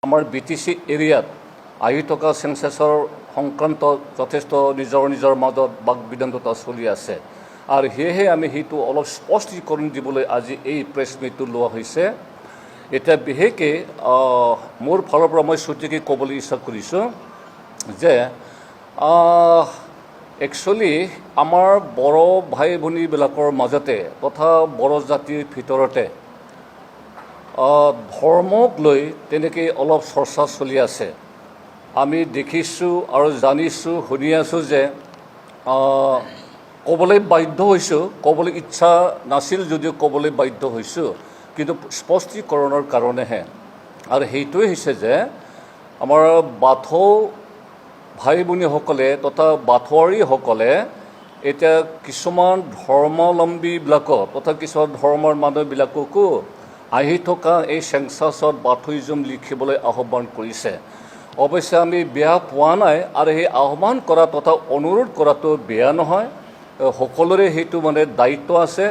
আমাৰ BTC এৰিয়াত আহি থকা চেঞ্চাছৰ সংক্ৰান্ত যথেষ্ট নিজৰ মাজত বাক বিতণ্ডতা চলি আছে আৰু সেয়েহে আমি সেইটো অলপ স্পষ্টীকৰণ দিবলৈ আজি এই প্ৰেছ মিটটো লোৱা হৈছে। এতিয়া বিশেষকৈ মোৰ ফালৰ পৰা মই চুটিকৈ ক'বলৈ ইচ্ছা কৰিছোঁ যে একচুৱেলি আমাৰ বড়ো ভাই ভনীবিলাকৰ মাজতে তথা বড়ো জাতিৰ ভিতৰতে ধৰ্মক লৈ তেনেকৈ অলপ চৰ্চা চলি আছে। আমি দেখিছোঁ আৰু জানিছোঁ, শুনি আছোঁ যে ক'বলৈ বাধ্য হৈছোঁ, ক'বলৈ ইচ্ছা নাছিল যদিও ক'বলৈ বাধ্য হৈছোঁ, কিন্তু স্পষ্টীকৰণৰ কাৰণেহে। আৰু সেইটোৱে হৈছে যে আমাৰ বাথৌ ভাই ভনীসকলে তথা বাথৌৱাৰীসকলে এতিয়া কিছুমান ধৰ্মাৱলম্বীবিলাকক তথা কিছুমান ধৰ্মৰ মানুহবিলাককো আহি থকা এই চেঞ্চাছত বাথৌইজম লিখিবলৈ আহ্বান কৰিছে। অৱশ্যে আমি বেয়া পোৱা নাই আৰু সেই আহ্বান কৰা তথা অনুৰোধ কৰাটো বেয়া নহয়, সকলোৰে সেইটো দায়িত্ব আছে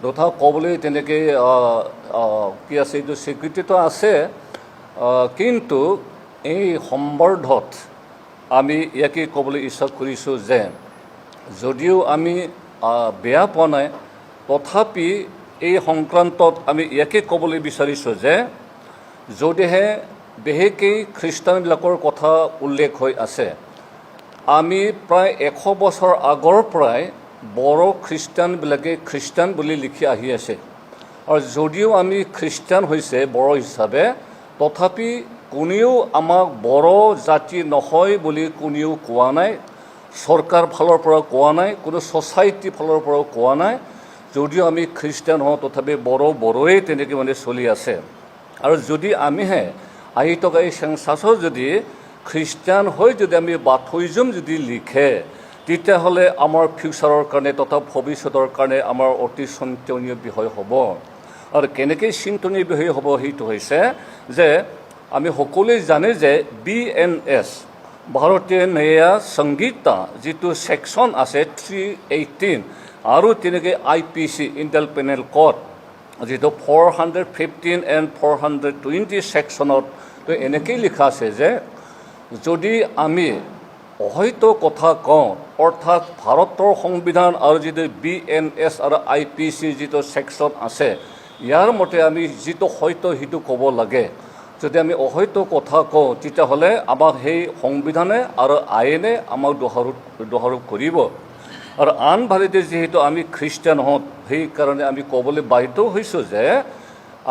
তথা ক'বলৈ তেনেকৈ কি আছে, এইটো স্বীকৃতিটো আছে। কিন্তু এই সম্বৰ্ধত আমি ইয়াকে ক'বলৈ ইচ্ছা কৰিছোঁ যে যদিও আমি বেয়া পোৱা নাই, তথাপি এই সংক্ৰান্তত আমি ইয়াকে ক'বলৈ বিচাৰিছোঁ যে যদিহে বিশেষকৈ খ্ৰীষ্টানবিলাকৰ কথা উল্লেখ হৈ আছে, আমি প্ৰায় 100 বছৰ আগৰ পৰাই বড়ো খ্ৰীষ্টানবিলাকে খ্ৰীষ্টান বুলি লিখি আহি আছে। আৰু যদিও আমি খ্ৰীষ্টান হৈছে বড়ো হিচাপে, তথাপি কোনেও আমাক বড়ো জাতি নহয় বুলি কোনেও কোৱা নাই, চৰকাৰ ফালৰ পৰা কোৱা নাই, কোনো ছ'চাইটিৰ ফালৰ পৰাও কোৱা নাই। যদিও আমি খ্ৰীষ্টান হওঁ, তথাপি বড়োৱে তেনেকৈ চলি আছে। আৰু যদি আমিহে আহি থকা এই চেঞ্চাছত যদি খ্ৰীষ্টান হৈ যদি আমি বাথৌইজম যদি লিখে, তেতিয়াহ'লে আমাৰ ফিউচাৰৰ কাৰণে তথা ভৱিষ্যতৰ কাৰণে আমাৰ অতি চিন্তনীয় বিষয় হ'ব। আৰু কেনেকৈ চিন্তনীয় বিষয় হ'ব সেইটো হৈছে যে আমি সকলোৱে জানে যে BNS ভাৰতীয় ন্যায় সংহিতা যিটো ছেকশ্যন আছে 318 আৰু তেনেকৈ IPC ইণ্ডিয়ান পেনেল কোড যিটো 415 and 420 ছেকশ্যনত তো এনেকেই লিখা আছে যে যদি আমি অহৈত কথা কওঁ, অৰ্থাৎ ভাৰতৰ সংবিধান আৰু যিটো BNS আৰু IPC যিটো ছেকশ্যন আছে, ইয়াৰ মতে আমি যিটো হয়ত সেইটো ক'ব লাগে। যদি আমি অহৈত কথা কওঁ, তেতিয়াহ'লে আমাক সেই সংবিধানে আৰু আইনে আমাক দোষাৰোপ কৰিব। আৰু আনফালেদি যিহেতু আমি খ্ৰীষ্টান হওঁ, সেইকাৰণে আমি ক'বলৈ বাধ্য হৈছোঁ যে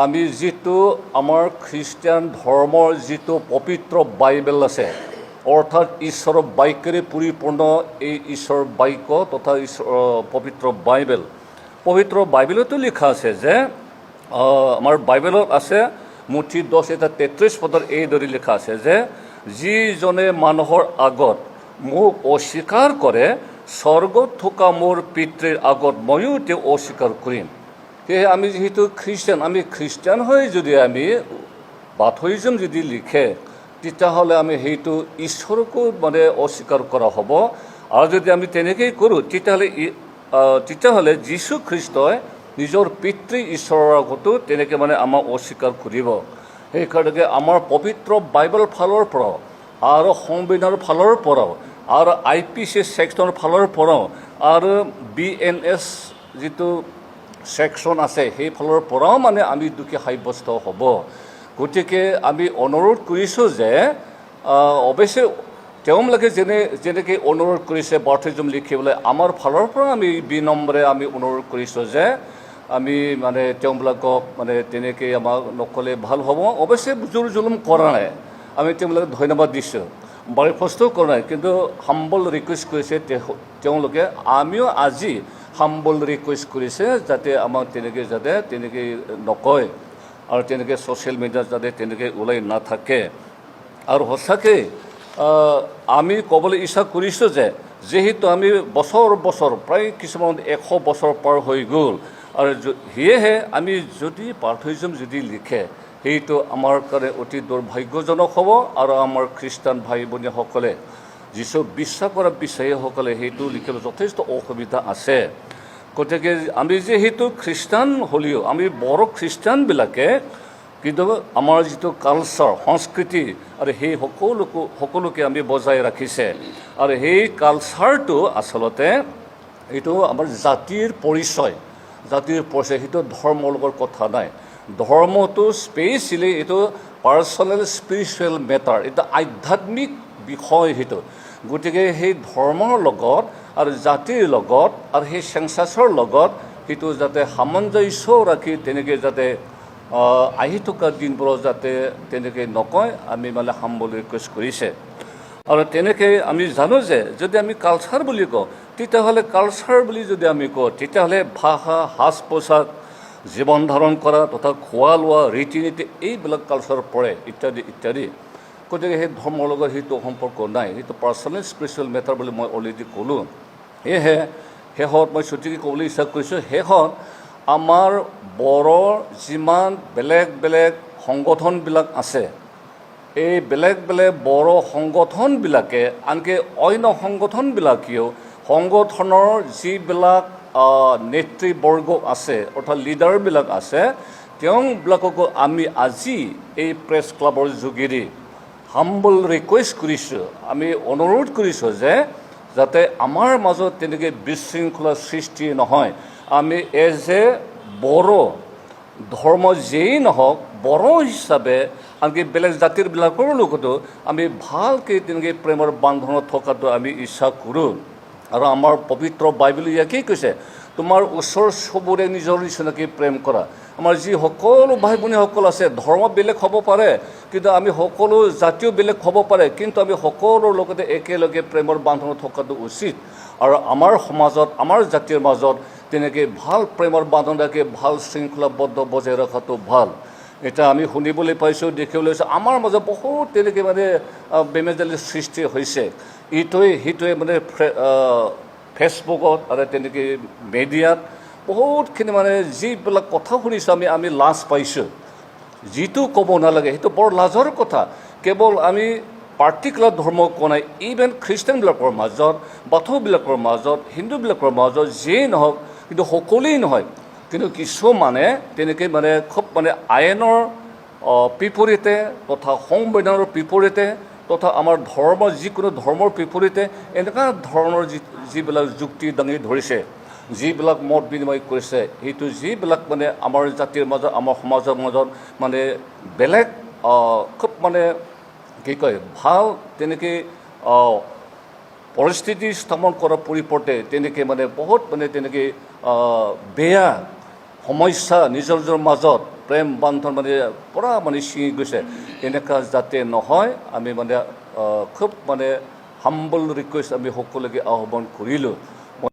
আমি যিটো আমাৰ খ্ৰীষ্টান ধৰ্মৰ যিটো পবিত্ৰ বাইবেল আছে, অৰ্থাৎ ঈশ্বৰৰ বাক্যৰে পৰিপূৰ্ণ এই ঈশ্বৰৰ বাক্য তথা পবিত্ৰ বাইবেলতো লিখা আছে যে আমাৰ বাইবেলত আছে মুঠি 10:33 পদৰ এইদৰে লিখা আছে যে যিজনে মানুহৰ আগত মোক অস্বীকাৰ কৰে, স্বৰ্গত থকা মোৰ পিতৃৰ আগত ময়ো তেওঁ অস্বীকাৰ কৰিম। সেয়ে আমি যিহেতু খ্ৰীষ্টান, আমি খ্ৰীষ্টান হৈ যদি আমি বাথৌইজম যদি লিখে, তেতিয়াহ'লে আমি সেইটো ঈশ্বৰকো অস্বীকাৰ কৰা হ'ব। আৰু যদি আমি তেনেকৈ কৰোঁ, তেতিয়াহ'লে যীশু খ্ৰীষ্টই নিজৰ পিতৃ ঈশ্বৰৰ আগতো তেনেকৈ আমাক অস্বীকাৰ কৰিব। সেইকাৰণে আমাৰ পবিত্ৰ বাইবেল ফালৰ পৰাও আৰু সংবিধানৰ ফালৰ পৰাও আৰু IPC ছেকশ্যনৰ ফালৰ পৰাও আৰু BNS যিটো ছেকশ্যন আছে সেই ফালৰ পৰাও আমি দুখী সাব্যস্ত হ'ব। গতিকে আমি অনুৰোধ কৰিছোঁ যে অৱশ্যে তেওঁলোকে যেনেকৈ অনুৰোধ কৰিছে বাথৌইজম লিখিবলৈ, আমাৰ ফালৰ পৰা আমি বিনম্ৰে আমি অনুৰোধ কৰিছোঁ যে আমি তেওঁবিলাকক তেনেকৈ আমাক নক'লে ভাল হ'ব। অৱশ্যে জোৰ জুলুম কৰা নাই, আমি তেওঁলোকক ধন্যবাদ দিছোঁ, বৰখাস্তও কৰা নাই, কিন্তু হাম্বল ৰিকুৱেষ্ট কৰিছে তেওঁলোকে। আমিও আজি হাম্বল ৰিকুৱেষ্ট কৰিছে যাতে আমাক তেনেকৈ নকয় আৰু তেনেকৈ ছ'চিয়েল মিডিয়াত যাতে তেনেকৈ ওলাই নাথাকে। আৰু সঁচাকৈ আমি ক'বলৈ ইচ্ছা কৰিছোঁ যে যিহেতু আমি বছৰ প্ৰায় কিছুমান 100 বছৰ পাৰ হৈ গ'ল, আৰু সেয়েহে আমি যদি বাথৌইজম যদি লিখে, সেইটো আমাৰ কাৰণে অতি দুৰ্ভাগ্যজনক হ'ব। আৰু আমাৰ খ্ৰীষ্টান ভাই ভনীসকলে, যীশু বিশ্বাস কৰা বিশ্বাসীসকলে সেইটো লিখিবলৈ যথেষ্ট অসুবিধা আছে। গতিকে আমি যিহেতু খ্ৰীষ্টান হ'লেও আমি বড়ো খ্ৰীষ্টানবিলাকে কিন্তু আমাৰ যিটো কালচাৰ সংস্কৃতি আৰু সেই সকলোকে আমি বজাই ৰাখিছে আৰু সেই কালচাৰটো আচলতে এইটো আমাৰ জাতিৰ পৰিচয় সেইটো ধৰ্মৰ লগত কথা নাই ধৰ্মটো স্পেচিয়েলি এইটো পাৰ্চনেল স্পিৰিচুৱেল মেটাৰ এটা আধ্যাত্মিক বিষয় সেইটো গতিকে সেই ধৰ্মৰ লগত আৰু জাতিৰ লগত আৰু সেই চেঞ্চাছৰ লগত সেইটো যাতে সামঞ্জস্য ৰাখি তেনেকৈ যাতে আহি থকা দিনবোৰত যাতে তেনেকৈ নকয় আমি মানে হাম্বল ৰিকুৱেষ্ট কৰিছে আৰু তেনেকৈ আমি জানো যে যদি আমি কালচাৰ বুলি কওঁ তেতিয়াহ'লে কালচাৰ বুলি যদি আমি কওঁ তেতিয়াহ'লে ভাষা সাজ পোছাক জীৱন ধাৰণ কৰা তথা খোৱা লোৱা ৰীতি নীতি এইবিলাক কালচাৰ পৰে ইত্যাদি ইত্যাদি গতিকে সেই ধৰ্মৰ লগত সেইটো সম্পৰ্ক নাই সেইটো পাৰ্চনেল স্পিৰিচুৱেল মেটাৰ বুলি মই অলৰেডি ক'লোঁ সেয়েহে শেষত মই ছুটিকৈ ক'বলৈ ইচ্ছা কৰিছোঁ শেষত আমাৰ বড়োৰ যিমান বেলেগ বেলেগ সংগঠনবিলাক আছে এই বেলেগ বেলেগ বড়ো সংগঠনবিলাকে আনকি অন্য সংগঠনবিলাকেও সংগঠনৰ যিবিলাক নেতৃবৰ্গ আছে অৰ্থাৎ লিডাৰবিলাক আছে তেওঁবিলাককো আমি আজি এই প্ৰেছ ক্লাবৰ যোগেদি হাম্বল ৰিকুৱেষ্ট কৰিছোঁ আমি অনুৰোধ কৰিছোঁ যে যাতে আমাৰ মাজত তেনেকৈ বিশৃংখলা সৃষ্টি নহয় আমি এজ এ বড়ো ধৰ্ম যেই নহওক বড়ো হিচাপে আনকি বেলেগ জাতিৰবিলাকৰ লগতো আমি ভালকৈ তেনেকৈ প্ৰেমৰ বান্ধোনত থকাটো আমি ইচ্ছা কৰোঁ আৰু আমাৰ পবিত্ৰ বাইবেল ইয়াকেই কৈছে তোমাৰ ওচৰ চবুৰে নিজৰ নিচিনাকৈ প্ৰেম কৰা আমাৰ যি সকলো ভাই ভনীসকল আছে ধৰ্ম বেলেগ হ'ব পাৰে কিন্তু আমি সকলো জাতিও বেলেগ হ'ব পাৰে কিন্তু আমি সকলোৰ লগতে একেলগে প্ৰেমৰ বান্ধোনত থকাটো উচিত আৰু আমাৰ সমাজত আমাৰ জাতিৰ মাজত তেনেকৈ ভাল প্ৰেমৰ বান্ধোন ৰাখি ভাল শৃংখলাবদ্ধ বজাই ৰখাটো ভাল এতিয়া আমি শুনিবলৈ পাইছোঁ দেখিবলৈ পাইছোঁ আমাৰ মাজত বহুত তেনেকৈ মানে বেমেজালিৰ সৃষ্টি হৈছে ইটোৱে সিটোৱে মানে ফেচবুকত আৰু তেনেকৈ মিডিয়াত বহুতখিনি মানে যিবিলাক কথা শুনিছোঁ আমি লাজ পাইছোঁ যিটো ক'ব নালাগে সেইটো বৰ লাজৰ কথা কেৱল আমি পাৰ্টিকুলাৰ ধৰ্ম কোৱা নাই ইভেন খ্ৰীষ্টানবিলাকৰ মাজত বাথৌবিলাকৰ মাজত হিন্দুবিলাকৰ মাজত যিয়েই নহওক কিন্তু সকলোৱেই নহয় কিন্তু কিছুমানে তেনেকৈ মানে খুব মানে আইনৰ বিপৰীতে তথা সংবিধানৰ বিপৰীতে তথা আমাৰ যিকোনো ধৰ্মৰ বিপৰীতে এনেকুৱা ধৰণৰ যিবিলাক যুক্তি দাঙি ধৰিছে যিবিলাক মত বিনিময় কৰিছে সেইটো যিবিলাক মানে আমাৰ জাতিৰ মাজত আমাৰ সমাজৰ মাজত মানে বেলেগ খুব মানে কি কয় ভাল তেনেকৈ পৰিস্থিতি স্থাপন কৰাৰ পৰিৱৰ্তে তেনেকৈ মানে বহুত মানে তেনেকৈ বেয়া সমস্যা নিজৰ মাজত প্ৰেম বান্ধন মানে পূৰা মানে ছিঙি গৈছে এনেকুৱা যাতে নহয় আমি মানে খুব মানে হাম্বল ৰিকুৱেষ্ট আমি সকলোকে আহ্বান কৰিলোঁ